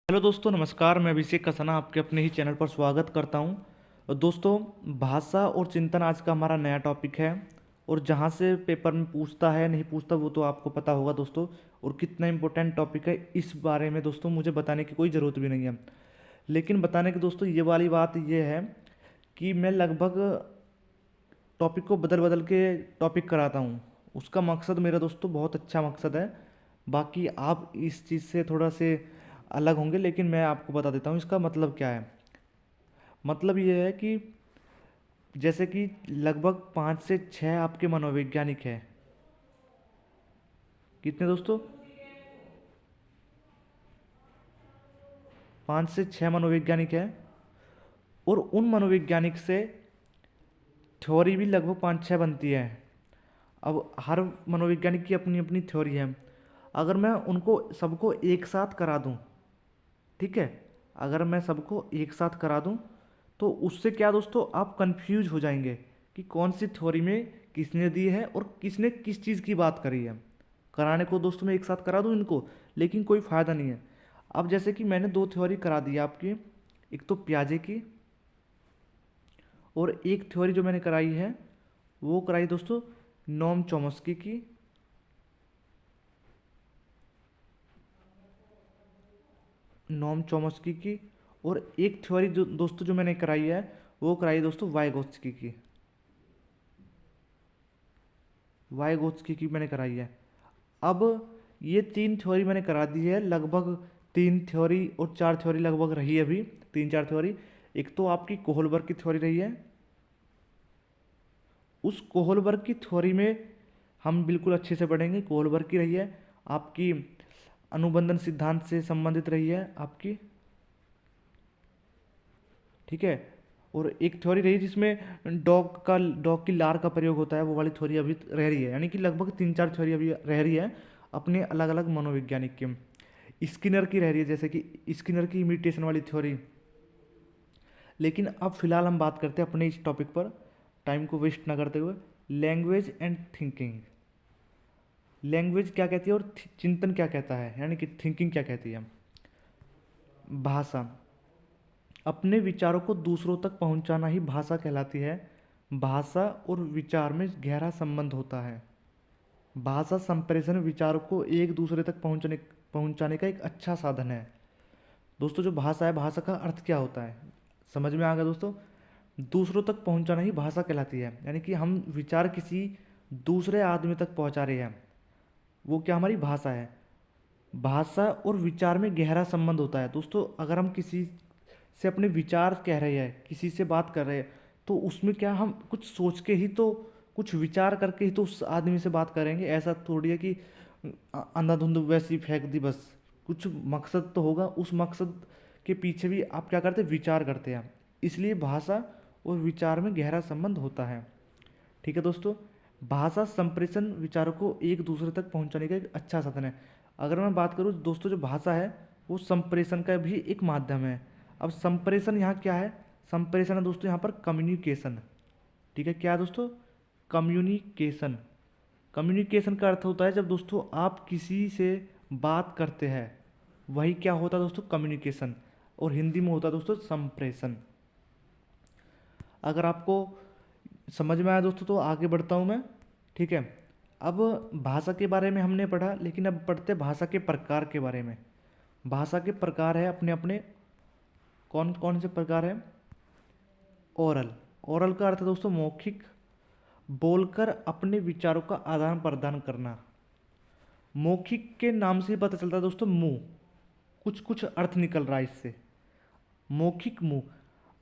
Hello दोस्तों, नमस्कार। मैं अभिषेक कसना आपके अपने ही चैनल पर स्वागत करता हूं। और दोस्तों, भाषा और चिंतन आज का हमारा नया टॉपिक है। और जहां से पेपर में पूछता है नहीं पूछता वो तो आपको पता होगा दोस्तों। और कितना इम्पोर्टेंट टॉपिक है इस बारे में दोस्तों मुझे बताने की कोई ज़रूरत भी नहीं है। लेकिन बताने की दोस्तों ये वाली बात ये है कि मैं लगभग टॉपिक को बदल बदल के टॉपिक कराता हूँ। उसका मकसद मेरा दोस्तों बहुत अच्छा मकसद है। बाकी आप इस चीज़ से थोड़ा से अलग होंगे, लेकिन मैं आपको बता देता हूँ इसका मतलब क्या है। मतलब ये है कि जैसे कि लगभग 5 से 6 आपके मनोवैज्ञानिक हैं। कितने दोस्तों? 5 से 6 मनोवैज्ञानिक हैं। और उन मनोवैज्ञानिक से थ्योरी भी लगभग 5 6 बनती है। अब हर मनोवैज्ञानिक की अपनी अपनी थ्योरी है। अगर मैं उनको सबको एक साथ करा दूं, ठीक है, अगर मैं सबको एक साथ करा दूं तो उससे क्या दोस्तों, आप कंफ्यूज हो जाएंगे कि कौन सी थ्योरी में किसने दी है और किसने किस चीज़ की बात करी है। कराने को दोस्तों मैं एक साथ करा दूं इनको, लेकिन कोई फ़ायदा नहीं है। अब जैसे कि मैंने दो थ्योरी करा दी आपकी, एक तो प्याजे की, और एक थ्योरी जो मैंने कराई है वो कराई दोस्तों नोम चॉम्स्की की। नोम चॉम्स्की की। और एक थ्योरी जो दोस्तों जो मैंने कराई है वो कराई दोस्तों वाइगोत्स्की की। वाइगोत्स्की की मैंने कराई है। अब ये तीन थ्योरी मैंने करा दी है। लगभग तीन थ्योरी और चार थ्योरी लगभग रही है अभी, तीन चार थ्योरी। एक तो आपकी कोहलबर्ग की थ्योरी रही है। उस कोहलबर्ग की थ्योरी में हम बिल्कुल अच्छे से पढ़ेंगे। कोहलबर्ग की रही है आपकी, अनुबंधन सिद्धांत से संबंधित रही है आपकी, ठीक है। और एक थ्योरी रही जिसमें डॉग की लार का प्रयोग होता है, वो वाली थ्योरी अभी रह रही है। यानी कि लगभग तीन चार थ्योरी अभी रह रही है अपने अलग अलग मनोवैज्ञानिक की। स्किनर की रह रही है, जैसे कि स्किनर की इमिटेशन वाली थ्योरी। लेकिन अब फिलहाल हम बात करते हैं अपने इस टॉपिक पर, टाइम को वेस्ट ना करते हुए, लैंग्वेज एंड थिंकिंग। लैंग्वेज क्या कहती है और चिंतन क्या कहता है, यानी कि थिंकिंग क्या कहती है। भाषा, अपने विचारों को दूसरों तक पहुंचाना ही भाषा कहलाती है। भाषा और विचार में गहरा संबंध होता है। भाषा संप्रेषण विचारों को एक दूसरे तक पहुंचाने का एक अच्छा साधन है। दोस्तों, जो भाषा है, भाषा का अर्थ क्या होता है समझ में आ गया दोस्तों। दूसरों तक पहुंचाना ही भाषा कहलाती है। यानी कि हम विचार किसी दूसरे आदमी तक पहुंचा रहे हैं, वो क्या हमारी भाषा है। भाषा और विचार में गहरा संबंध होता है दोस्तों। अगर हम किसी से अपने विचार कह रहे हैं, किसी से बात कर रहे हैं, तो उसमें क्या हम कुछ सोच के ही तो, कुछ विचार करके ही तो उस आदमी से बात करेंगे। ऐसा थोड़ी है कि अंधाधुंध वैसे ही फेंक दी बस। कुछ मकसद तो होगा, उस मकसद के पीछे भी आप क्या करते हैं, विचार करते हैं। इसलिए भाषा और विचार में गहरा संबंध होता है, ठीक है दोस्तों। भाषा संप्रेषण विचारों को एक दूसरे तक पहुंचाने का एक अच्छा साधन है। अगर मैं बात करूं दोस्तों, जो भाषा है वो संप्रेषण का भी एक माध्यम है। अब संप्रेषण यहाँ क्या है, संप्रेषण है दोस्तों यहाँ पर कम्युनिकेशन, ठीक है। क्या है दोस्तों, कम्युनिकेशन। कम्युनिकेशन का अर्थ होता है जब दोस्तों आप किसी से बात करते हैं, वही क्या होता है दोस्तों, कम्युनिकेशन। और हिंदी में होता है दोस्तों संप्रेषण। अगर आपको समझ में आया दोस्तों तो आगे बढ़ता हूँ मैं, ठीक है। अब भाषा के बारे में हमने पढ़ा, लेकिन अब पढ़ते हैं भाषा के प्रकार के बारे में। भाषा के प्रकार है अपने अपने, कौन कौन से प्रकार है। ओरल, ओरल का अर्थ है दोस्तों मौखिक, बोलकर अपने विचारों का आदान प्रदान करना। मौखिक के नाम से ही पता चलता है दोस्तों, मुंह, कुछ कुछ अर्थ निकल रहा है इससे। मौखिक, मुंह।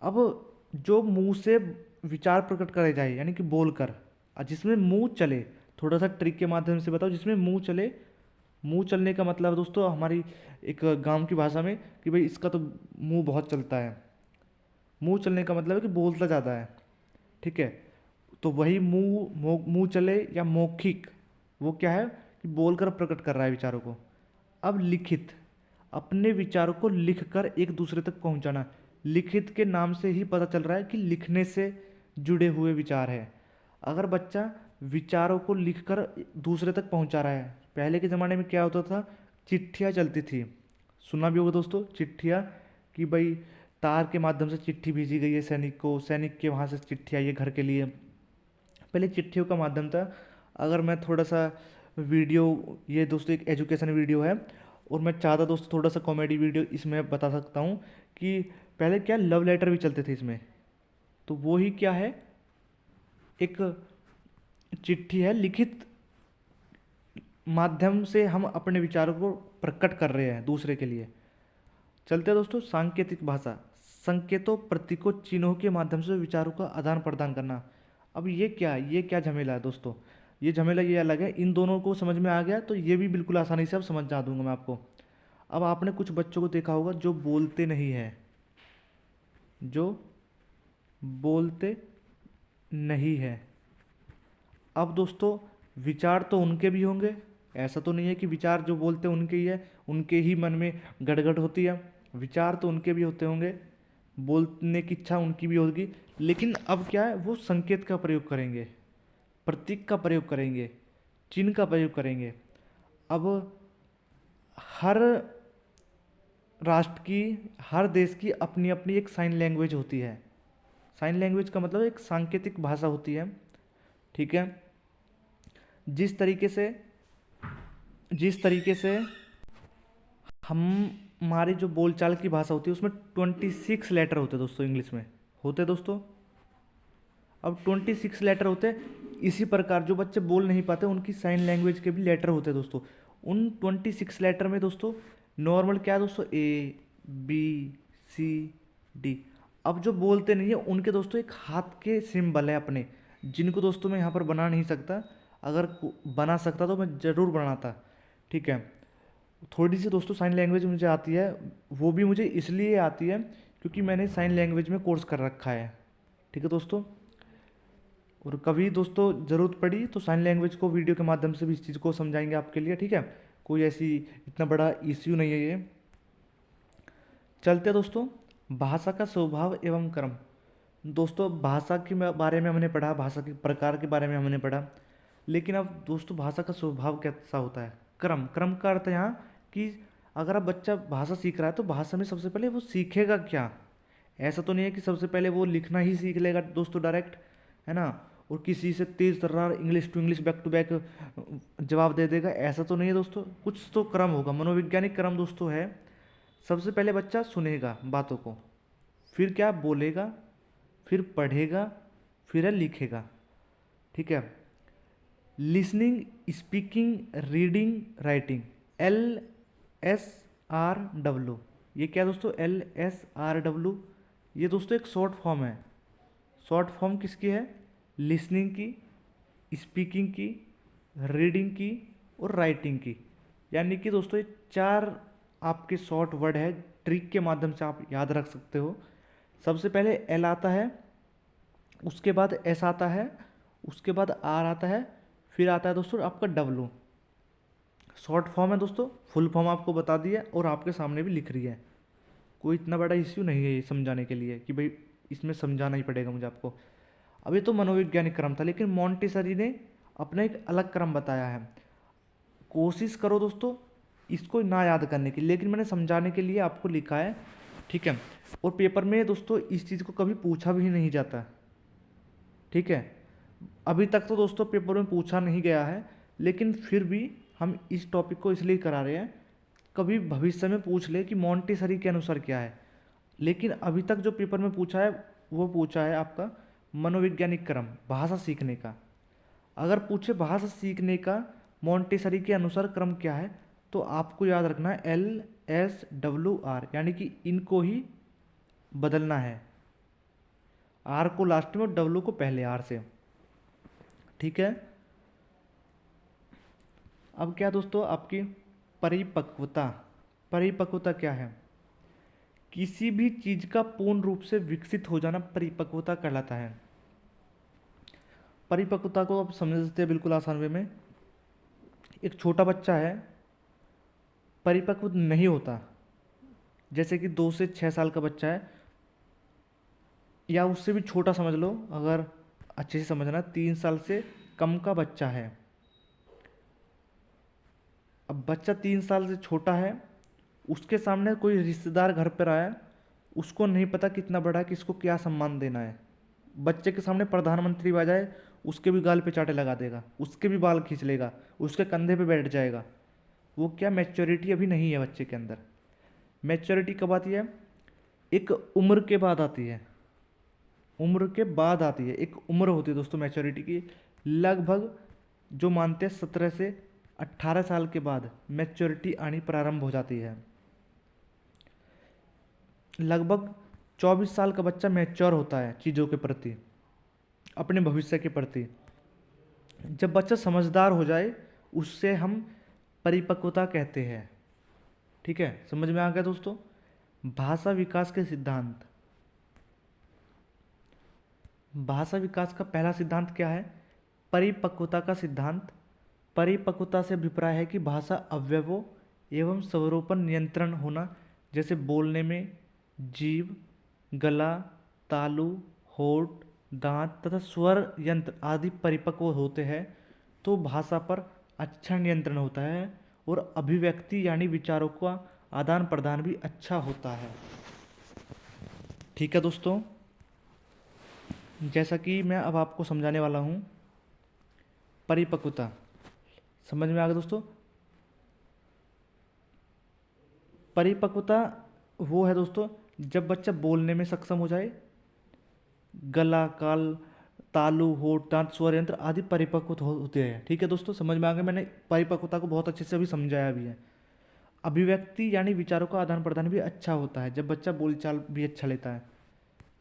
अब जो मुंह से विचार प्रकट करे जाए, यानी कि बोलकर, और जिसमें मुंह चले, थोड़ा सा ट्रिक के माध्यम से बताओ, जिसमें मुंह चले। मुंह चलने का मतलब है दोस्तों हमारी एक गांव की भाषा में कि भाई इसका तो मुंह बहुत चलता है। मुंह चलने का मतलब है कि बोलता ज़्यादा है, ठीक है। तो वही मुंह चले या मौखिक, वो क्या है कि बोलकर प्रकट कर रहा है विचारों को। अब लिखित, अपने विचारों को लिखकर एक दूसरे तक पहुंचाना। लिखित के नाम से ही पता चल रहा है कि लिखने से जुड़े हुए विचार है। अगर बच्चा विचारों को लिखकर दूसरे तक पहुंचा रहा है, पहले के ज़माने में क्या होता था, चिट्ठियाँ चलती थी, सुना भी होगा दोस्तों चिट्ठियाँ, कि भाई तार के माध्यम से चिट्ठी भेजी गई है सैनिक को, सैनिक के वहाँ से चिट्ठी आई है घर के लिए। पहले चिट्ठियों का माध्यम था। अगर मैं थोड़ा सा वीडियो, ये दोस्तों एक एजुकेशन वीडियो है, और मैं चाहता दोस्तों थोड़ा सा कॉमेडी वीडियो इसमें बता सकता हूँ कि पहले क्या लव लेटर भी चलते थे इसमें। तो वो ही क्या है, एक चिट्ठी है, लिखित माध्यम से हम अपने विचारों को प्रकट कर रहे हैं दूसरे के लिए। चलते हैं दोस्तों सांकेतिक भाषा, संकेतों, प्रतीकों, चिन्हों के माध्यम से विचारों का आदान प्रदान करना। अब ये क्या झमेला है दोस्तों, ये झमेला ये अलग है। इन दोनों को समझ में आ गया तो ये भी बिल्कुल आसानी से अब समझ जा दूंगा मैं आपको। अब आपने कुछ बच्चों को देखा होगा जो बोलते नहीं है, जो बोलते नहीं है। अब दोस्तों विचार तो उनके भी होंगे, ऐसा तो नहीं है कि विचार जो बोलते हैं उनके ही है, उनके ही मन में गड़गड़ होती है। विचार तो उनके भी होते होंगे, बोलने की इच्छा उनकी भी होगी, लेकिन अब क्या है, वो संकेत का प्रयोग करेंगे, प्रतीक का प्रयोग करेंगे, चिन्ह का प्रयोग करेंगे। अब हर राष्ट्र की, हर देश की अपनी अपनी एक साइन लैंग्वेज होती है। साइन लैंग्वेज का मतलब एक सांकेतिक भाषा होती है, ठीक है। जिस तरीके से हम, हमारी जो बोलचाल की भाषा होती है उसमें 26 लेटर होते हैं दोस्तों, इंग्लिश में होते हैं दोस्तों। अब 26 लेटर होते हैं, इसी प्रकार जो बच्चे बोल नहीं पाते उनकी साइन लैंग्वेज के भी लेटर होते हैं दोस्तों। उन 26 लेटर में दोस्तों नॉर्मल क्या है दोस्तों, ए बी सी डी। अब जो बोलते नहीं है उनके दोस्तों एक हाथ के सिंबल है अपने, जिनको दोस्तों मैं यहाँ पर बना नहीं सकता, अगर बना सकता तो मैं ज़रूर बनाता, ठीक है। थोड़ी सी दोस्तों साइन लैंग्वेज मुझे आती है, वो भी मुझे इसलिए आती है क्योंकि मैंने साइन लैंग्वेज में कोर्स कर रखा है, ठीक है दोस्तों। और कभी दोस्तों ज़रूरत पड़ी तो साइन लैंग्वेज को वीडियो के माध्यम से भी इस चीज़ को समझाएंगे आपके लिए, ठीक है। कोई ऐसी इतना बड़ा इश्यू नहीं है ये। चलते दोस्तों भाषा का स्वभाव एवं क्रम। दोस्तों भाषा के बारे में हमने पढ़ा, भाषा के प्रकार के बारे में हमने पढ़ा, लेकिन अब दोस्तों भाषा का स्वभाव कैसा होता है, क्रम। क्रम का अर्थ है यहाँ कि अगर आप बच्चा भाषा सीख रहा है तो भाषा में सबसे पहले वो सीखेगा क्या। ऐसा तो नहीं है कि सबसे पहले वो लिखना ही सीख लेगा दोस्तों डायरेक्ट, है ना, और किसी से तेज़ तर्रार English to English back to back जवाब दे देगा, ऐसा तो नहीं है दोस्तों। कुछ तो क्रम होगा, मनोवैज्ञानिक क्रम दोस्तों है। सबसे पहले बच्चा सुनेगा बातों को, फिर क्या बोलेगा, फिर पढ़ेगा, फिर लिखेगा, ठीक है। Listening, speaking, reading, writing, LSRW। ये क्या दोस्तों, LSRW, ये दोस्तों एक शॉर्ट फॉर्म है। शॉर्ट फॉर्म किसकी है, लिसनिंग की, स्पीकिंग की, रीडिंग की और राइटिंग की। यानी कि दोस्तों ये 4 आपके शॉर्ट वर्ड है, ट्रिक के माध्यम से आप याद रख सकते हो। सबसे पहले L आता है, उसके बाद S आता है, उसके बाद R आता है, फिर आता है दोस्तों आपका W। शॉर्ट फॉर्म है दोस्तों, फुल फॉर्म आपको बता दिया और आपके सामने भी लिख रही है। कोई इतना बड़ा इश्यू नहीं है ये समझाने के लिए कि भाई इसमें समझाना ही पड़ेगा मुझे आपको। अब ये तो मनोवैज्ञानिक क्रम था, लेकिन मॉन्टेसरी ने अपना एक अलग क्रम बताया है। कोशिश करो दोस्तों इसको ना याद करने की, लेकिन मैंने समझाने के लिए आपको लिखा है, ठीक है। और पेपर में दोस्तों इस चीज़ को कभी पूछा भी नहीं जाता, ठीक है। अभी तक तो दोस्तों पेपर में पूछा नहीं गया है, लेकिन फिर भी हम इस टॉपिक को इसलिए करा रहे हैं, कभी भविष्य में पूछ ले कि मॉन्टेसरी के अनुसार क्या है। लेकिन अभी तक जो पेपर में पूछा है वो पूछा है आपका मनोवैज्ञानिक क्रम, भाषा सीखने का। अगर पूछे भाषा सीखने का मॉन्टेसरी के अनुसार क्रम क्या है, तो आपको याद रखना है LSWR, यानी कि इनको ही बदलना है, R को लास्ट में और W को पहले R से, ठीक है। अब क्या दोस्तों आपकी परिपक्वता। परिपक्वता क्या है, किसी भी चीज़ का पूर्ण रूप से विकसित हो जाना परिपक्वता कहलाता है। परिपक्वता को आप समझ सकते हैं बिल्कुल आसान वे में। एक छोटा बच्चा है, परिपक्व नहीं होता, जैसे कि 2 से 6 साल का बच्चा है, या उससे भी छोटा समझ लो, अगर अच्छे से समझना, 3 साल से कम का बच्चा है। अब बच्चा 3 साल से छोटा है, उसके सामने कोई रिश्तेदार घर पर आया, उसको नहीं पता कितना बड़ा है, किसको क्या सम्मान देना है। बच्चे के सामने प्रधानमंत्री आ जाए, उसके भी गाल पे चाटे लगा देगा, उसके भी बाल खींच लेगा, उसके कंधे पे बैठ जाएगा। वो क्या, मैच्योरिटी अभी नहीं है बच्चे के अंदर। मैच्योरिटी कब आती है? एक उम्र के बाद आती है। उम्र के बाद आती है, एक उम्र होती है दोस्तों मैच्योरिटी की। लगभग जो मानते हैं 17 से 18 साल के बाद मैच्योरिटी आनी प्रारंभ हो जाती है। लगभग 24 साल का बच्चा मैच्योर होता है चीज़ों के प्रति, अपने भविष्य के प्रति। जब बच्चा समझदार हो जाए उससे हम परिपक्वता कहते हैं। ठीक है, समझ में आ गया दोस्तों? भाषा विकास के सिद्धांत। भाषा विकास का पहला सिद्धांत क्या है? परिपक्वता का सिद्धांत। परिपक्वता से अभिप्राय है कि भाषा अवयवों एवं स्वरों पर नियंत्रण होना, जैसे बोलने में जीभ, गला, तालु, होठ, दांत तथा स्वर यंत्र आदि परिपक्व होते हैं तो भाषा पर अच्छा नियंत्रण होता है और अभिव्यक्ति यानी विचारों का आदान प्रदान भी अच्छा होता है। ठीक है दोस्तों, जैसा कि मैं अब आपको समझाने वाला हूँ परिपक्वता। समझ में आ गया दोस्तों? परिपक्वता वो है दोस्तों जब बच्चा बोलने में सक्षम हो जाए, गला, काल, तालु, होठ, दांत, स्वर यंत्र आदि परिपक्व होते हैं। ठीक है दोस्तों, समझ में आ गया? मैंने परिपक्वता को बहुत अच्छे से अभी समझाया भी है। अभिव्यक्ति यानी विचारों का आदान प्रदान भी अच्छा होता है जब बच्चा बोलचाल भी अच्छा लेता है।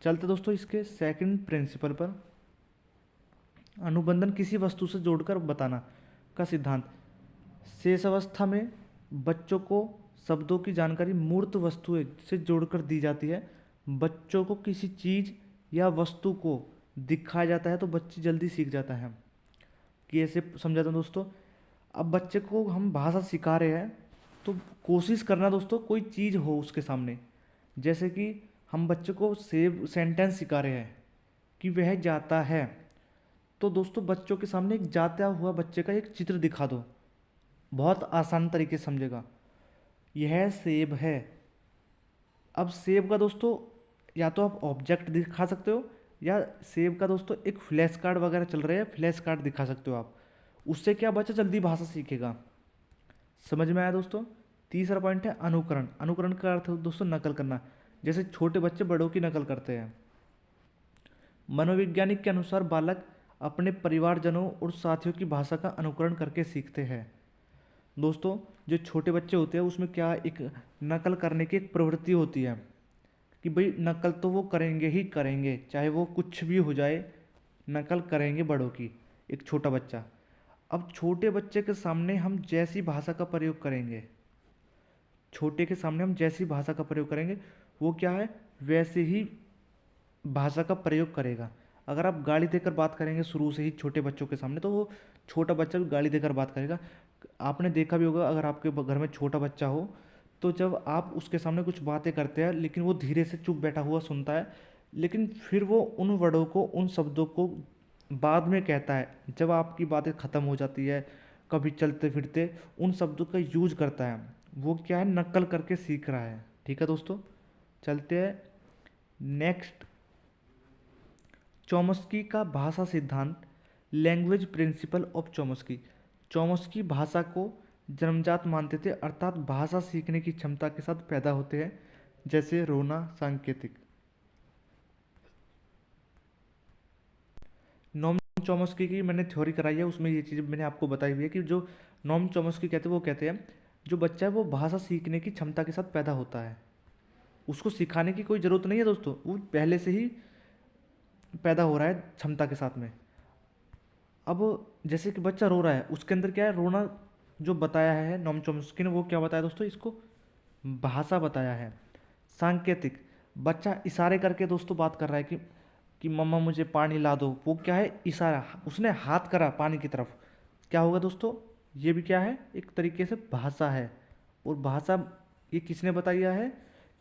चलते दोस्तों इसके सेकंड प्रिंसिपल पर, अनुबंधन किसी वस्तु से जोड़कर बताना का सिद्धांत। शेष अवस्था में बच्चों को शब्दों की जानकारी मूर्त वस्तुएं से जोड़कर दी जाती है। बच्चों को किसी चीज़ या वस्तु को दिखाया जाता है तो बच्चे जल्दी सीख जाता है। कि ऐसे समझाता हूँ दोस्तों, अब बच्चे को हम भाषा सिखा रहे हैं तो कोशिश करना दोस्तों कोई चीज़ हो उसके सामने। जैसे कि हम बच्चे को सेव सेंटेंस सिखा रहे हैं कि वह जाता है, तो दोस्तों बच्चों के सामने एक जाता हुआ बच्चे का एक चित्र दिखा दो, बहुत आसान तरीके से समझेगा। यह सेब है। अब सेब का दोस्तों या तो आप ऑब्जेक्ट दिखा सकते हो या सेब का दोस्तों एक फ्लैश कार्ड वगैरह चल रहे हैं, फ्लैश कार्ड दिखा सकते हो आप। उससे क्या बच्चा जल्दी भाषा सीखेगा। समझ में आया दोस्तों? तीसरा पॉइंट है अनुकरण। अनुकरण का अर्थ है दोस्तों नकल करना, जैसे छोटे बच्चे बड़ों की नकल करते हैं। मनोवैज्ञानिक के अनुसार बालक अपने परिवारजनों और साथियों की भाषा का अनुकरण करके सीखते हैं। दोस्तों जो छोटे बच्चे होते हैं उसमें क्या एक नकल करने की एक प्रवृत्ति होती है कि भाई नकल तो वो करेंगे ही करेंगे, चाहे वो कुछ भी हो जाए, नकल करेंगे बड़ों की, एक छोटा बच्चा। अब छोटे बच्चे के सामने हम जैसी भाषा का प्रयोग करेंगे, छोटे के सामने हम जैसी भाषा का प्रयोग करेंगे वो क्या है वैसे ही भाषा का प्रयोग करेगा। अगर आप गाली देकर बात करेंगे शुरू से ही छोटे बच्चों के सामने तो वो छोटा बच्चा भी गाली देकर बात करेगा। आपने देखा भी होगा अगर आपके घर में छोटा बच्चा हो तो जब आप उसके सामने कुछ बातें करते हैं लेकिन वो धीरे से चुप बैठा हुआ सुनता है, लेकिन फिर वो उन वर्डों को, उन शब्दों को बाद में कहता है जब आपकी बातें ख़त्म हो जाती है, कभी चलते फिरते उन शब्दों का यूज करता है। वो क्या है, नकल करके सीख रहा है। ठीक है दोस्तों, चलते हैं नेक्स्ट। चॉम्स्की का भाषा सिद्धांत, language principle of Chomsky. Chomsky भाषा को जन्मजात मानते थे, अर्थात भाषा सीखने की क्षमता के साथ पैदा होते हैं, जैसे रोना सांकेतिक। नॉम चॉम्स्की की मैंने थ्योरी कराई है, उसमें ये चीज़ मैंने आपको बताई हुई है कि जो नॉम चॉम्स्की कहते हैं वो कहते हैं जो बच्चा है वो भाषा सीखने की क्षमता के साथ पैदा होता है, उसको सिखाने की कोई ज़रूरत नहीं है दोस्तों, वो पहले से ही पैदा हो रहा है क्षमता के साथ में। अब जैसे कि बच्चा रो रहा है, उसके अंदर क्या है, रोना जो बताया है नॉम चॉम्स्की ने, वो क्या बताया दोस्तों, इसको भाषा बताया है। सांकेतिक, बच्चा इशारे करके दोस्तों बात कर रहा है कि मम्मा मुझे पानी ला दो, वो क्या है इशारा, उसने हाथ करा पानी की तरफ, क्या होगा दोस्तों, ये भी क्या है एक तरीके से भाषा है। और भाषा ये किसने बताया है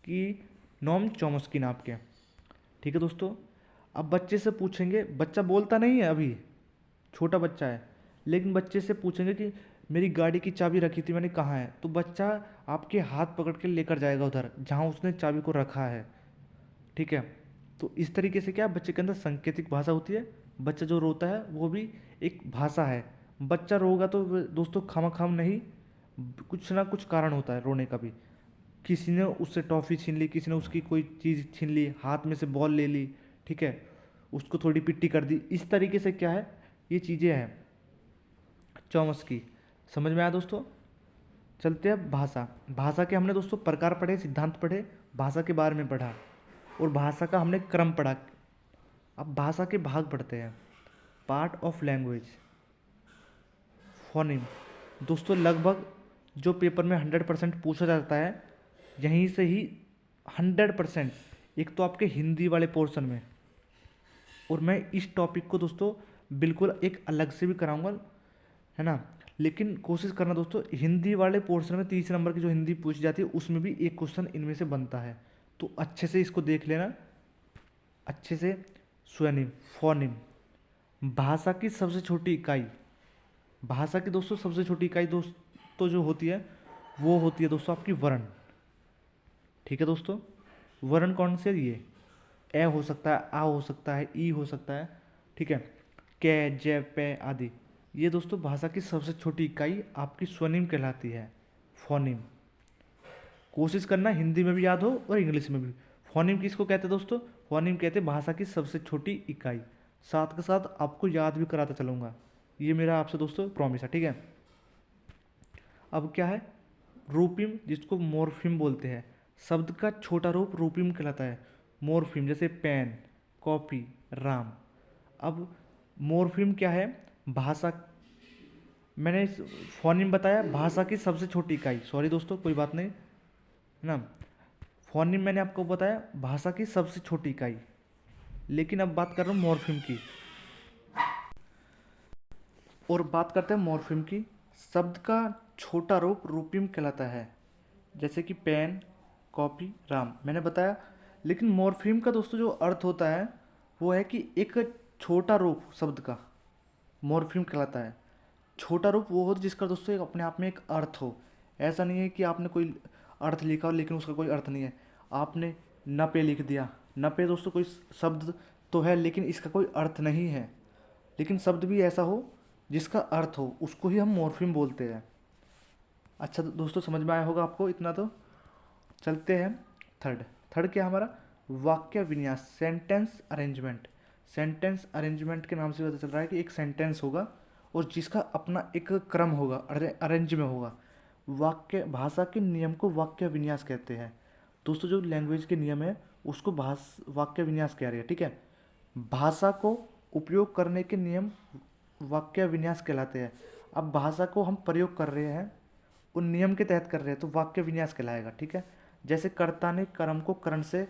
कि नॉम चॉम्स्की नाम के। ठीक है दोस्तों, अब बच्चे से पूछेंगे, बच्चा बोलता नहीं है अभी, छोटा बच्चा है, लेकिन बच्चे से पूछेंगे कि मेरी गाड़ी की चाबी रखी थी मैंने, कहाँ है? तो बच्चा आपके हाथ पकड़ के लेकर जाएगा उधर जहाँ उसने चाबी को रखा है, ठीक है? तो इस तरीके से क्या बच्चे के अंदर सांकेतिक भाषा होती है। बच्चा जो रोता है वो भी एक भाषा है। बच्चा रोगा तो दोस्तों खामखाम नहीं, कुछ ना कुछ कारण होता है रोने का भी। किसी ने उससे टॉफ़ी छीन ली, किसी ने उसकी कोई चीज़ छीन ली, हाथ में से बॉल ले ली, ठीक है, उसको थोड़ी पिट्टी कर दी। इस तरीके से क्या है, ये चीज़ें हैं चॉमस की। समझ में आया दोस्तों? चलते हैं भाषा। भाषा के हमने दोस्तों प्रकार पढ़े, सिद्धांत पढ़े, भाषा के बारे में पढ़ा और भाषा का हमने क्रम पढ़ा। अब भाषा के भाग पढ़ते हैं। Part of language, phoneme. दोस्तों लगभग जो पेपर में 100% पूछा जाता है, यहीं से ही 100%, एक तो आपके हिंदी वाले पोर्शन में, और मैं इस टॉपिक को दोस्तों बिल्कुल एक अलग से भी कराऊंगा, है ना? लेकिन कोशिश करना दोस्तों, हिंदी वाले पोर्शन में 30 नंबर की जो हिंदी पूछी जाती है उसमें भी एक क्वेश्चन इनमें से बनता है। तो अच्छे से इसको देख लेना, अच्छे से। स्वनिम, फोनिम, भाषा की सबसे छोटी इकाई। भाषा की दोस्तों सबसे छोटी इकाई दोस्तों जो होती है वो होती है दोस्तों आपकी वर्ण, ठीक है दोस्तों? वर्ण कौन से? ये ए हो सकता है, आ हो सकता है, ई हो सकता है, ठीक है, कै, जय, पे आदि। ये दोस्तों भाषा की सबसे छोटी इकाई आपकी स्वनिम कहलाती है, फोनिम। कोशिश करना हिंदी में भी याद हो और इंग्लिश में भी। फोनिम किसको कहते हैं दोस्तों? फोनिम कहते हैं भाषा की सबसे छोटी इकाई। साथ के साथ आपको याद भी कराता चलूँगा, ये मेरा आपसे दोस्तों प्रॉमिस है, ठीक है? अब क्या है? रूपिम, जिसको मोर्फिम बोलते हैं। शब्द का छोटा रूप रूपिम कहलाता है। मोर्फिम जैसे पेन, कॉपी, राम। अब मोर्फिम क्या है? भाषा, मैंने फोनिम बताया भाषा की सबसे छोटी इकाई, सॉरी दोस्तों कोई बात नहीं, है ना? फोनिम मैंने आपको बताया भाषा की सबसे छोटी इकाई। लेकिन अब बात कर रहा हूँ मॉर्फिम की, और बात करते हैं मॉर्फिम की। शब्द का छोटा रूप रूपिम कहलाता है, जैसे कि पेन, कॉपी, राम मैंने बताया। लेकिन मॉर्फिम का दोस्तों जो अर्थ होता है वो है कि एक छोटा रूप शब्द का मॉर्फिम कहलाता है। छोटा रूप वो हो जिसका दोस्तों एक अपने आप में एक अर्थ हो। ऐसा नहीं है कि आपने कोई अर्थ लिखा हो लेकिन उसका कोई अर्थ नहीं है। आपने नपे लिख दिया, नपे दोस्तों कोई शब्द तो है लेकिन इसका कोई अर्थ नहीं है। लेकिन शब्द भी ऐसा हो जिसका अर्थ हो, उसको ही हम मॉर्फिम बोलते हैं। अच्छा तो दोस्तों समझ में आया होगा आपको इतना तो। चलते हैं थर्ड। थर्ड क्या हमारा? वाक्य विन्यास, सेंटेंस अरेंजमेंट। सेंटेंस अरेंजमेंट के नाम से पता चल रहा है कि एक सेंटेंस होगा और जिसका अपना एक क्रम होगा, अरेंज में होगा। वाक्य, भाषा के नियम को वाक्य विन्यास कहते हैं। दोस्तों जो लैंग्वेज के नियम है उसको वाक्य विन्यास कह रहे हैं, ठीक है? भाषा को उपयोग करने के नियम वाक्य विन्यास कहलाते हैं। अब भाषा को हम प्रयोग कर रहे हैं, उन नियम के तहत कर रहे हैं, तो वाक्य विन्यास कहलाएगा, ठीक है? जैसे कर्ता ने कर्म को करण से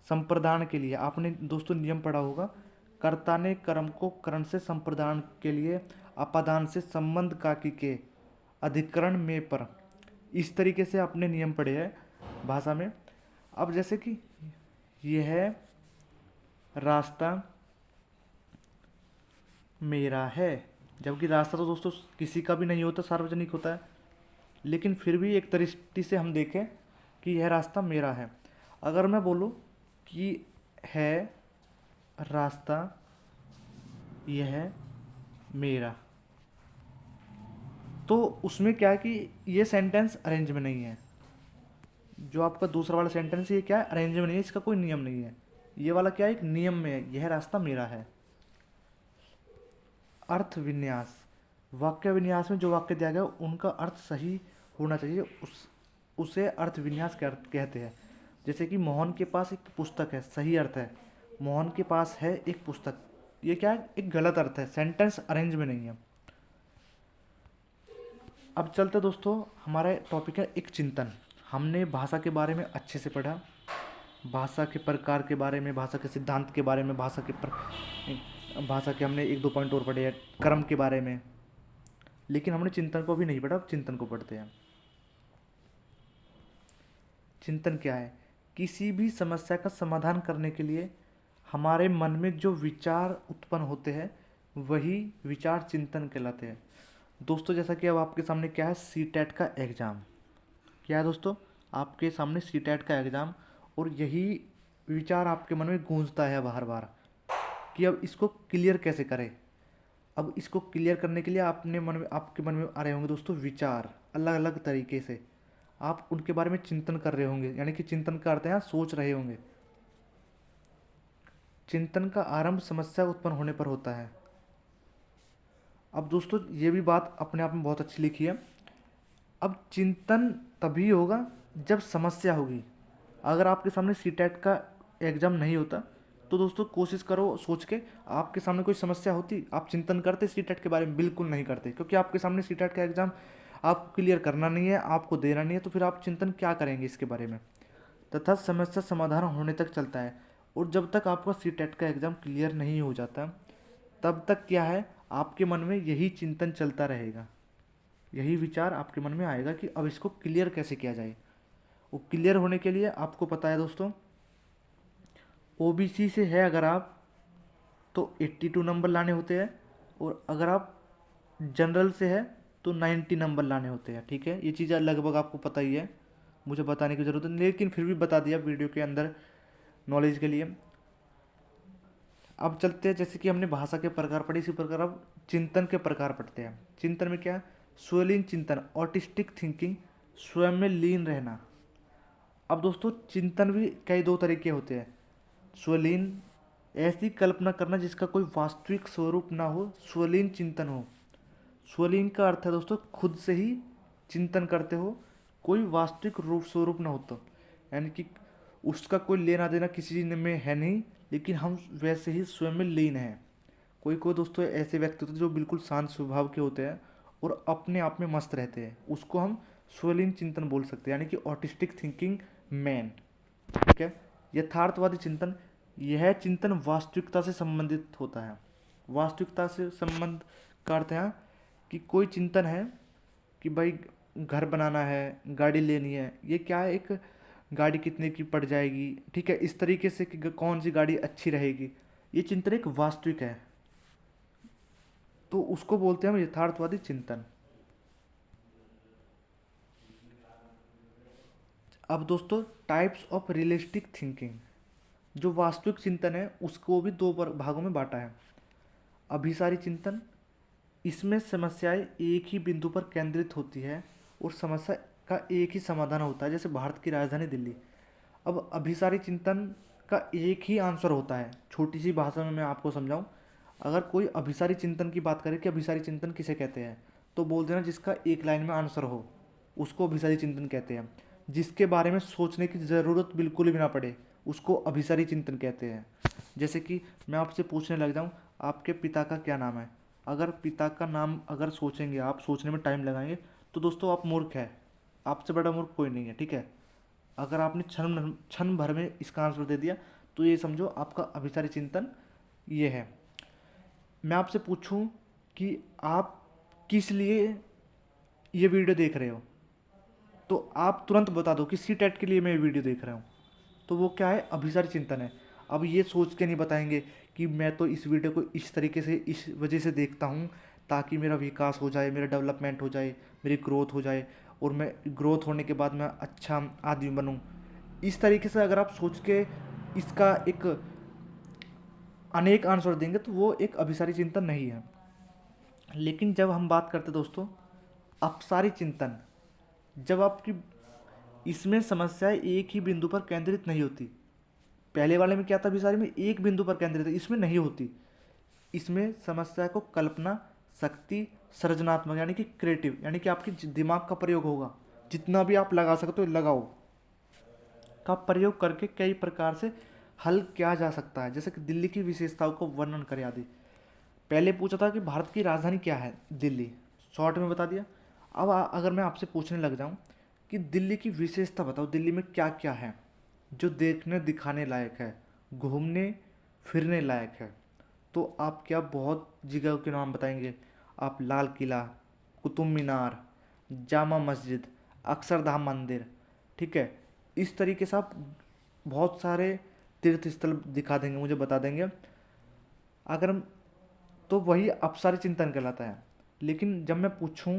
संप्रदान के लिए, आपने दोस्तों नियम पढ़ा होगा, कर्ता ने कर्म को करण से संप्रदान के लिए अपादान से संबंध काकी के अधिकरण में पर। इस तरीके से आपने नियम पढ़े हैं भाषा में। अब जैसे कि यह है रास्ता मेरा है, जबकि रास्ता तो दोस्तों किसी का भी नहीं होता, सार्वजनिक होता है। लेकिन फिर भी एक दृष्टि से हम देखें कि यह रास्ता मेरा है। अगर मैं बोलूँ कि है रास्ता यह मेरा, तो उसमें क्या है कि ये सेंटेंस अरेंज में नहीं है। जो आपका दूसरा वाला सेंटेंस ये क्या है? अरेंज में नहीं है, इसका कोई नियम नहीं है। ये वाला क्या है? एक नियम में है, यह रास्ता मेरा है। अर्थ विन्यास, वाक्य विन्यास में जो वाक्य दिया गया उनका अर्थ सही होना चाहिए, उसे अर्थ विन्यास कहते हैं। जैसे कि मोहन के पास एक पुस्तक है, सही अर्थ है मोहन के पास है एक पुस्तक, ये क्या है? एक गलत अर्थ है, सेंटेंस अरेंज में नहीं है। अब चलते दोस्तों, हमारा टॉपिक है एक चिंतन। हमने भाषा के बारे में अच्छे से पढ़ा, भाषा के प्रकार के बारे में, भाषा के सिद्धांत के बारे में, भाषा के हमने एक दो पॉइंट और पढ़े हैं, क्रम के बारे में। लेकिन हमने चिंतन को भी नहीं पढ़ा, अब चिंतन को पढ़ते हैं। चिंतन क्या है? किसी भी समस्या का समाधान करने के लिए हमारे मन में जो विचार उत्पन्न होते हैं वही विचार चिंतन कहलाते हैं। दोस्तों जैसा कि अब आपके सामने क्या है, सी टेट का एग्ज़ाम। क्या है दोस्तों, आपके सामने सी टेट का एग्ज़ाम, और यही विचार आपके मन में गूंजता है बार बार कि अब इसको क्लियर कैसे करें। अब इसको क्लियर करने के लिए आपके मन में आ रहे होंगे दोस्तों विचार, अलग अलग तरीके से आप उनके बारे में चिंतन कर रहे होंगे, यानी कि चिंतन करते हैं, सोच रहे होंगे। चिंतन का आरंभ समस्या उत्पन्न होने पर होता है। अब दोस्तों ये भी बात अपने आप में बहुत अच्छी लिखी है। अब चिंतन तभी होगा जब समस्या होगी। अगर आपके सामने सी टेट का एग्ज़ाम नहीं होता तो दोस्तों कोशिश करो सोच के, आपके सामने कोई समस्या होती आप चिंतन करते सी टेट के बारे में? बिल्कुल नहीं करते, क्योंकि आपके सामने सी टेट का एग्ज़ाम आपको क्लियर करना नहीं है, आपको देना नहीं है, तो फिर आप चिंतन क्या करेंगे इसके बारे में। तथा समस्या समाधान होने तक चलता है, और जब तक आपका सी टेट का एग्ज़ाम क्लियर नहीं हो जाता तब तक क्या है, आपके मन में यही चिंतन चलता रहेगा, यही विचार आपके मन में आएगा कि अब इसको क्लियर कैसे किया जाए। वो क्लियर होने के लिए आपको पता है दोस्तों, ओबीसी से है अगर आप तो 82 नंबर लाने होते हैं, और अगर आप जनरल से है तो 90 नंबर लाने होते हैं। ठीक है, ये चीज़ें लगभग आपको पता ही है, मुझे बताने की ज़रूरत नहीं, लेकिन फिर भी बता दिया वीडियो के अंदर नॉलेज के लिए। अब चलते हैं, जैसे कि हमने भाषा के प्रकार पढ़े, इसी प्रकार अब चिंतन के प्रकार पढ़ते हैं। चिंतन में क्या है, स्वलीन चिंतन, ऑटिस्टिक थिंकिंग, स्वयं में लीन रहना। अब दोस्तों चिंतन भी कई दो तरीके होते हैं। स्वलीन, ऐसी कल्पना करना जिसका कोई वास्तविक स्वरूप ना हो, स्वलीन चिंतन हो। स्वलीन का अर्थ है दोस्तों खुद से ही चिंतन करते हो, कोई वास्तविक रूप स्वरूप ना हो, तो यानी कि उसका कोई लेना देना किसी चीज़ में है नहीं, लेकिन हम वैसे ही स्वयं में लीन हैं। कोई कोई दोस्तों ऐसे व्यक्ति होते हैं जो बिल्कुल शांत स्वभाव के होते हैं और अपने आप में मस्त रहते हैं, उसको हम स्वलीन चिंतन बोल सकते हैं, यानी कि ऑटिस्टिक थिंकिंग मैन। ठीक है, यथार्थवादी चिंतन, यह चिंतन वास्तविकता से संबंधित होता है। वास्तविकता से संबंध का अर्थ है कि कोई चिंतन है कि भाई घर बनाना है, गाड़ी लेनी है, ये क्या है, एक गाड़ी कितने की पड़ जाएगी, ठीक है, इस तरीके से कि कौन सी गाड़ी अच्छी रहेगी, ये चिंतन एक वास्तविक है, तो उसको बोलते हैं हम यथार्थवादी चिंतन। अब दोस्तों टाइप्स ऑफ रियलिस्टिक थिंकिंग, जो वास्तविक चिंतन है उसको भी दो भागों में बांटा है। अभिसारी चिंतन, इसमें समस्याएं एक ही बिंदु पर केंद्रित होती है और समस्या का एक ही समाधान होता है, जैसे भारत की राजधानी दिल्ली। अब अभिसारी चिंतन का एक ही आंसर होता है। छोटी सी भाषा में मैं आपको समझाऊं, अगर कोई अभिसारी चिंतन की बात करे कि अभिसारी चिंतन किसे कहते हैं, तो बोल देना जिसका एक लाइन में आंसर हो, उसको अभिसारी चिंतन कहते हैं। जिसके बारे में सोचने की ज़रूरत बिल्कुल भी ना पड़े, उसको अभिसारी चिंतन कहते हैं। जैसे कि मैं आपसे पूछने लग जाऊं, आपके पिता का क्या नाम है, अगर पिता का नाम अगर सोचेंगे आप, सोचने में टाइम लगाएंगे, तो दोस्तों आप मूर्ख है, आपसे बड़ा मूर्ख कोई नहीं है। ठीक है, अगर आपने क्षण भर में इसका आंसर दे दिया तो ये समझो आपका अभिसारी चिंतन ये है। मैं आपसे पूछूं कि आप किस लिए ये वीडियो देख रहे हो, तो आप तुरंत बता दो कि सी टेट के लिए मैं ये वीडियो देख रहा हूँ, तो वो क्या है, अभिसारी चिंतन है। अब ये सोच के नहीं बताएंगे कि मैं तो इस वीडियो को इस तरीके से इस वजह से देखता हूँ ताकि मेरा विकास हो जाए, मेरा डेवलपमेंट हो जाए, मेरी ग्रोथ हो जाए, और मैं ग्रोथ होने के बाद मैं अच्छा आदमी बनूँ। इस तरीके से अगर आप सोच के इसका एक अनेक आंसर देंगे तो वो एक अभिसारी चिंतन नहीं है। लेकिन जब हम बात करते दोस्तों अपसारी चिंतन, जब आपकी इसमें समस्याएं एक ही बिंदु पर केंद्रित नहीं होती। पहले वाले में क्या था, अभिसारी में एक बिंदु पर केंद्रित है, इसमें नहीं होती। इसमें समस्या को कल्पना शक्ति, सृजनात्मक यानी कि क्रिएटिव, यानी कि आपकी दिमाग का प्रयोग होगा, जितना भी आप लगा सकते हो लगाओ, का प्रयोग करके कई प्रकार से हल किया जा सकता है। जैसे कि दिल्ली की विशेषताओं को वर्णन करें आदि। पहले पूछा था कि भारत की राजधानी क्या है, दिल्ली, शॉर्ट में बता दिया। अब अगर मैं आपसे पूछने लग जाऊं कि दिल्ली की विशेषता बताओ, दिल्ली में क्या क्या है जो देखने दिखाने लायक है, घूमने फिरने लायक है, तो आप क्या बहुत जगह के नाम बताएंगे। आप लाल किला, कुतुब मीनार, जामा मस्जिद, अक्षरधाम मंदिर, ठीक है, इस तरीके से आप बहुत सारे तीर्थ स्थल दिखा देंगे, मुझे बता देंगे। अगर तो वही अपसारी चिंतन कहलाता है। लेकिन जब मैं पूछूं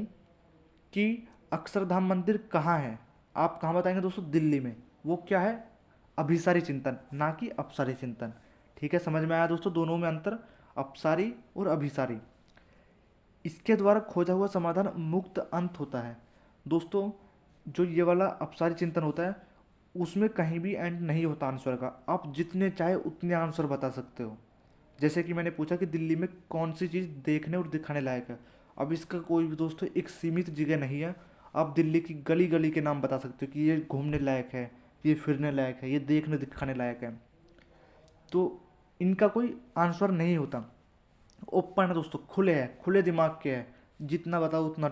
कि अक्षरधाम मंदिर कहाँ है, आप कहाँ बताएंगे दोस्तों? दिल्ली में। वो क्या है? अभिसारी चिंतन, ना कि अपसारी चिंतन। ठीक है, समझ में आया दोस्तों दोनों में अंतर, अपसारी और अभिसारी। इसके द्वारा खोजा हुआ समाधान मुक्त अंत होता है। दोस्तों, जो ये वाला अपसारी चिंतन होता है उसमें कहीं भी एंड नहीं होता आंसर का, आप जितने चाहे उतने आंसर बता सकते हो। जैसे कि मैंने पूछा कि दिल्ली में कौन सी चीज़ देखने और दिखाने लायक है, अब इसका कोई भी दोस्तों एक सीमित जगह नहीं है। आप दिल्ली की गली गली के नाम बता सकते हो कि ये घूमने लायक है, ये फिरने लायक है, ये देखने दिखाने लायक है। तो इनका कोई आंसर नहीं होता। ओपन है दोस्तों, खुले है, खुले दिमाग के है, जितना बताओ उतना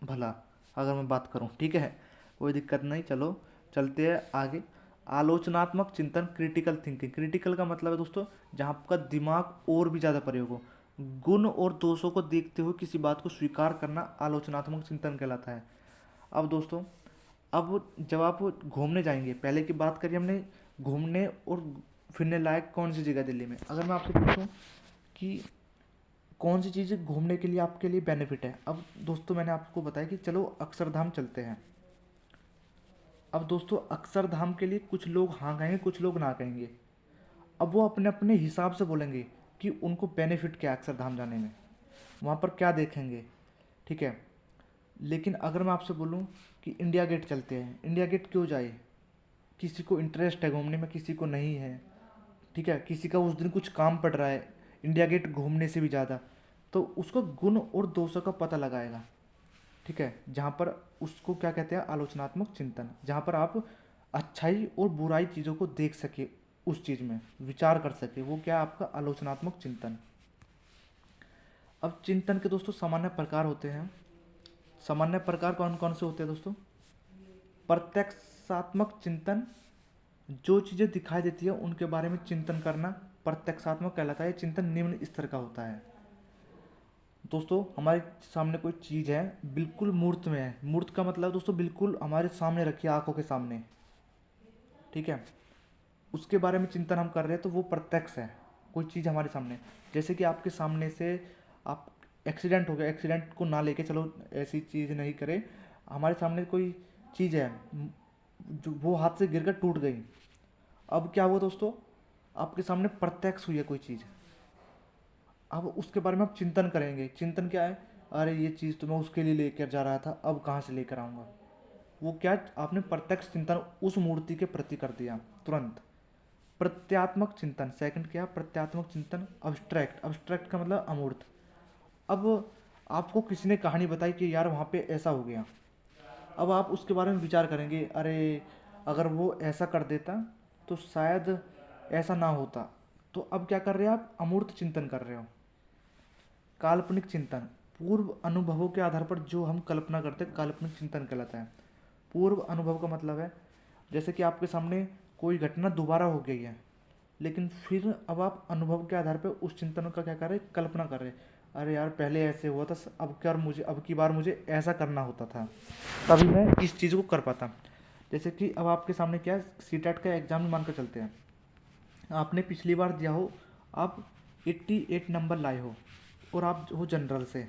भला, अगर मैं बात करूं। ठीक है, कोई दिक्कत नहीं। चलो चलते हैं आगे। आलोचनात्मक चिंतन, क्रिटिकल थिंकिंग। क्रिटिकल का मतलब है दोस्तों जहाँ आपका दिमाग और भी ज़्यादा प्रयोग हो, गुण और दोषों को देखते हुए किसी बात को स्वीकार करना आलोचनात्मक चिंतन कहलाता है। अब दोस्तों, अब जब आप घूमने जाएंगे, पहले की बात करिए हमने, घूमने और फिरने लायक कौन सी जगह दिल्ली में, अगर मैं आपसे पूछूं कि कौन सी चीज़ें घूमने के लिए आपके लिए बेनिफिट है, अब दोस्तों मैंने आपको बताया कि चलो अक्षरधाम चलते हैं। अब दोस्तों अक्षरधाम के लिए कुछ लोग हाँ कहेंगे, कुछ लोग ना कहेंगे। अब वो अपने अपने हिसाब से बोलेंगे कि उनको बेनिफिट क्या है अक्षरधाम जाने में, वहाँ पर क्या देखेंगे। ठीक है, लेकिन अगर मैं आपसे बोलूँ कि इंडिया गेट चलते हैं, इंडिया गेट क्यों जाए? किसी को इंटरेस्ट है घूमने में, किसी को नहीं है। ठीक है, किसी का उस दिन कुछ काम पड़ रहा है इंडिया गेट घूमने से भी ज़्यादा, तो उसको गुण और दोषों का पता लगाएगा। ठीक है, जहाँ पर उसको क्या कहते हैं? आलोचनात्मक चिंतन, जहाँ पर आप अच्छाई और बुराई चीज़ों को देख सके, उस चीज़ में विचार कर सके, वो क्या है? आपका आलोचनात्मक चिंतन। अब चिंतन के दोस्तों सामान्य प्रकार होते हैं। सामान्य प्रकार कौन कौन से होते हैं दोस्तों? प्रत्यक्षात्मक चिंतन, जो चीज़ें दिखाई देती है उनके बारे में चिंतन करना प्रत्यक्षात्मक कहलाता है। चिंतन निम्न स्तर का होता है। दोस्तों हमारे सामने कोई चीज़ है, बिल्कुल मूर्त में है, मूर्त का मतलब दोस्तों बिल्कुल हमारे सामने रखी है, आंखों के सामने। ठीक है, उसके बारे में चिंतन हम कर रहे हैं तो वो प्रत्यक्ष है, कोई चीज़ हमारे सामने। जैसे कि आपके सामने से आप एक्सीडेंट हो गया, एक्सीडेंट को ना लेके चलो, ऐसी चीज़ नहीं करें। हमारे सामने कोई चीज़ है, जो वो हाथ से गिरकर टूट गई। अब क्या हुआ दोस्तों? आपके सामने प्रत्यक्ष हुई है कोई चीज़। अब उसके बारे में आप चिंतन करेंगे। चिंतन क्या है? अरे ये चीज़ तो मैं उसके लिए लेकर जा रहा था, अब कहाँ से लेकर आऊँगा। वो क्या, आपने प्रत्यक्ष चिंतन उस मूर्ति के प्रति कर दिया तुरंत। प्रत्यात्मक चिंतन, सेकंड क्या? प्रत्यात्मक चिंतन, अब्स्ट्रैक्ट। अब्स्ट्रैक्ट का मतलब अमूर्त। अब आपको किसी ने कहानी बताई कि यार वहाँ पे ऐसा हो गया, अब आप उसके बारे में विचार करेंगे, अरे अगर वो ऐसा कर देता तो शायद ऐसा ना होता। तो अब क्या कर रहे हो आप? अमूर्त चिंतन कर रहे हो। काल्पनिक चिंतन, पूर्व अनुभवों के आधार पर जो हम कल्पना करते हैं, काल्पनिक चिंतन कहलाता है। पूर्व अनुभव का मतलब है जैसे कि आपके सामने कोई घटना दोबारा हो गई है, लेकिन फिर अब आप अनुभव के आधार पर उस चिंतन का क्या कर रहे हैं? कल्पना कर रहे हैं। अरे यार पहले ऐसे हुआ था, अब क्या, मुझे अब की बार मुझे ऐसा करना होता था, तभी मैं इस चीज़ को कर पाता। जैसे कि अब आपके सामने क्या है? सीटेट का एग्जाम मान कर चलते हैं, आपने पिछली बार दिया हो, आप 88 नंबर लाए हो और आप हो जनरल से।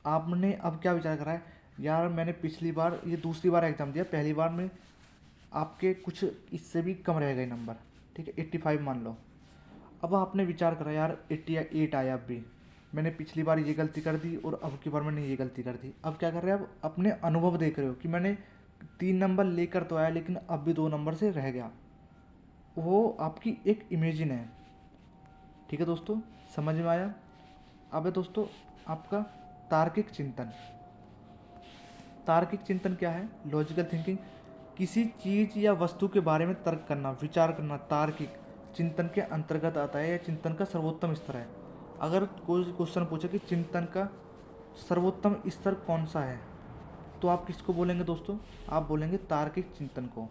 आपने अब क्या विचार करा है? यार मैंने पिछली बार, ये दूसरी बार एग्ज़ाम दिया, पहली बार में आपके कुछ इससे भी कम रह गए नंबर। ठीक है, 85 मान लो। अब आपने विचार करा यार 88 आया, अब भी मैंने पिछली बार ये गलती कर दी और अब की बार मैंने ये गलती कर दी। अब क्या कर रहे हैं? अब अपने अनुभव देख रहे हो कि मैंने 3 नंबर लेकर तो आया, लेकिन अब भी 2 नंबर से रह गया। वो आपकी एक इमेजिन है। ठीक है दोस्तों, समझ में आया? अब है दोस्तों आपका तार्किक चिंतन। तार्किक चिंतन क्या है? लॉजिकल थिंकिंग, किसी चीज़ या वस्तु के बारे में तर्क करना, विचार करना, तार्किक चिंतन के अंतर्गत आता है या चिंतन का सर्वोत्तम स्तर है। अगर कोई क्वेश्चन पूछे कि चिंतन का सर्वोत्तम स्तर कौन सा है, तो आप किसको बोलेंगे दोस्तों? आप बोलेंगे तार्किक चिंतन को।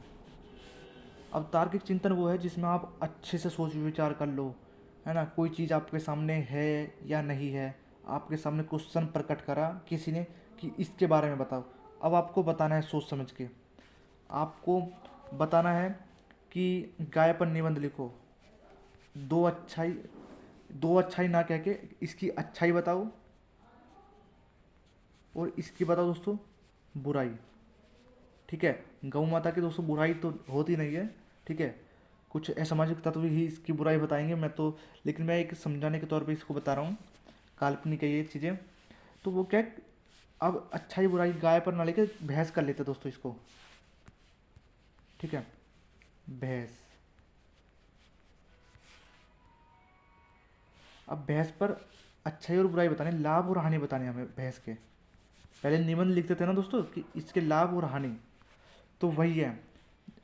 अब तार्किक चिंतन वो है जिसमें आप अच्छे से सोच विचार कर लो, है ना, कोई चीज़ आपके सामने है या नहीं है, आपके सामने क्वेश्चन प्रकट करा किसी ने कि इसके बारे में बताओ। अब आपको बताना है सोच समझ के, आपको बताना है कि गाय पर निबंध लिखो, दो अच्छाई, दो अच्छाई ना कह के इसकी अच्छाई बताओ, और इसकी बताओ दोस्तों बुराई। ठीक है, गौ माता की दोस्तों बुराई तो होती नहीं है। ठीक है, कुछ असामाजिक तत्व ही इसकी बुराई बताएंगे, मैं तो, लेकिन मैं एक समझाने के तौर पे इसको बता रहा हूँ, काल्पनिक है ये चीज़ें। तो वो क्या है, अब अच्छाई बुराई गाय पर ना लेके भैंस कर लेते हैं दोस्तों इसको। ठीक है, भैंस। अब भैंस पर अच्छाई और बुराई बताने, लाभ और हानि बताने हमें भैंस के। पहले निबंध लिखते थे ना दोस्तों कि इसके लाभ और हानि, तो वही है।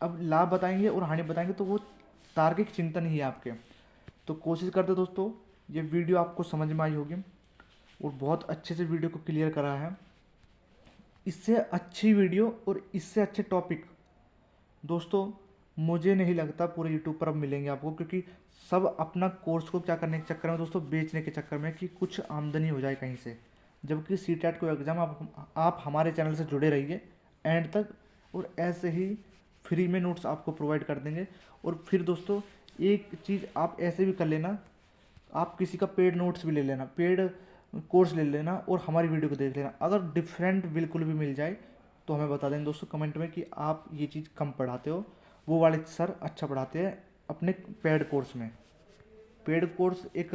अब लाभ बताएंगे और हानि बताएंगे तो वो तार्किक चिंतन ही है आपके। तो कोशिश करते दोस्तों ये वीडियो आपको समझ में आई होगी और बहुत अच्छे से वीडियो को क्लियर करा है। इससे अच्छी वीडियो और इससे अच्छे टॉपिक दोस्तों मुझे नहीं लगता पूरे यूट्यूब पर अब मिलेंगे आपको, क्योंकि सब अपना कोर्स को क्या करने के चक्कर में दोस्तों, बेचने के चक्कर में कि कुछ आमदनी हो जाए कहीं से। जबकि सीटेट को एग्ज़ाम आप हमारे चैनल से जुड़े रहिए एंड तक, और ऐसे ही फ्री में नोट्स आपको प्रोवाइड कर देंगे। और फिर दोस्तों एक चीज़ आप ऐसे भी कर लेना, आप किसी का पेड नोट्स भी ले लेना, पेड कोर्स ले लेना और हमारी वीडियो को देख लेना। अगर डिफरेंट बिल्कुल भी मिल जाए तो हमें बता दें दोस्तों कमेंट में कि आप ये चीज़ कम पढ़ाते हो, वो वाले सर अच्छा पढ़ाते हैं अपने पेड कोर्स में। पेड कोर्स एक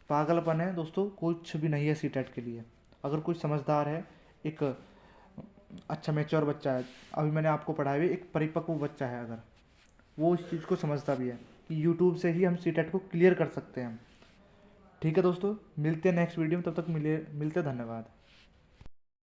पागलपन है दोस्तों, कुछ भी नहीं है सीटेट के लिए। अगर कोई समझदार है, एक अच्छा मैच्योर बच्चा है, अभी मैंने आपको पढ़ाया हुआ एक परिपक्व बच्चा है, अगर वो इस चीज़ को समझता भी है कि यूट्यूब से ही हम सीटेट को क्लियर कर सकते हैं। ठीक है दोस्तों, मिलते हैं नेक्स्ट वीडियो में, तब तक मिलते हैं, धन्यवाद।